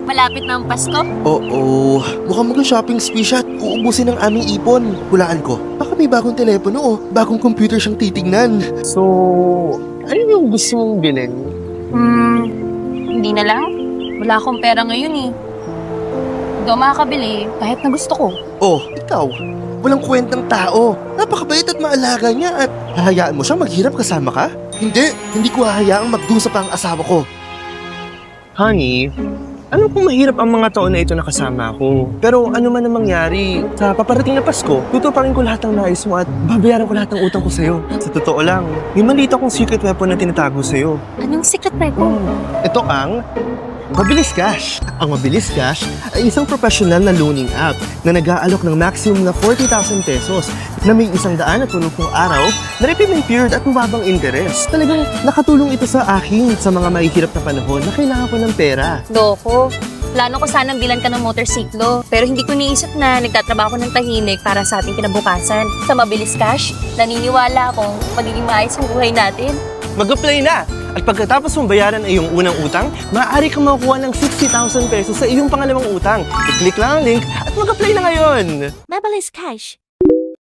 Malapit na ang Pasko. Oo, mukhang mag-shopping spree siya at uubusin ng aming ipon. Hulaan ko, baka may bagong telepono o bagong computer siyang titignan. So, ano yung gusto mong bilhin? Hindi na lang. Wala akong pera ngayon eh. Hindi ako makakabili kahit na gusto ko. Oh, ikaw, walang kwentang tao. Napakabait at maalaga niya at hahayaan mo siya maghirap kasama ka? Hindi ko hahayaang magdusa pa ang asawa ko. Honey, alam kong mahirap ang mga taon na ito na kasama ko. Pero ano man ang mangyari, sa paparating na Pasko, tutuparin ko lahat ng nais mo at babayaran ko lahat ng utang ko sa'yo. Sa totoo lang, may maliit akong secret weapon na tinatago sa'yo. Anong secret na ito? Ito ang Mabilis Cash. Ang Mabilis Cash ay isang professional na loaning app na nag-aalok ng maximum na 40,000 pesos na may 180 araw na repayment period at mababang interest. Talagang nakatulong ito sa akin sa mga mahihirap na panahon na kailangan ko ng pera. Loko. Plano ko sanang bilan ka ng motorsiklo. Pero hindi ko niisip na nagtatrabaho ng tahimik para sa ating kinabukasan. Sa Mabilis Cash, naniniwala akong magiging maayos ang buhay natin. Mag-apply na! At pagkatapos mong bayaran ay iyong unang utang, maaari kang makukuha ng 60,000 pesos sa iyong pangalawang utang. I-click lang ang link at mag-apply na ngayon! Mabilis Cash.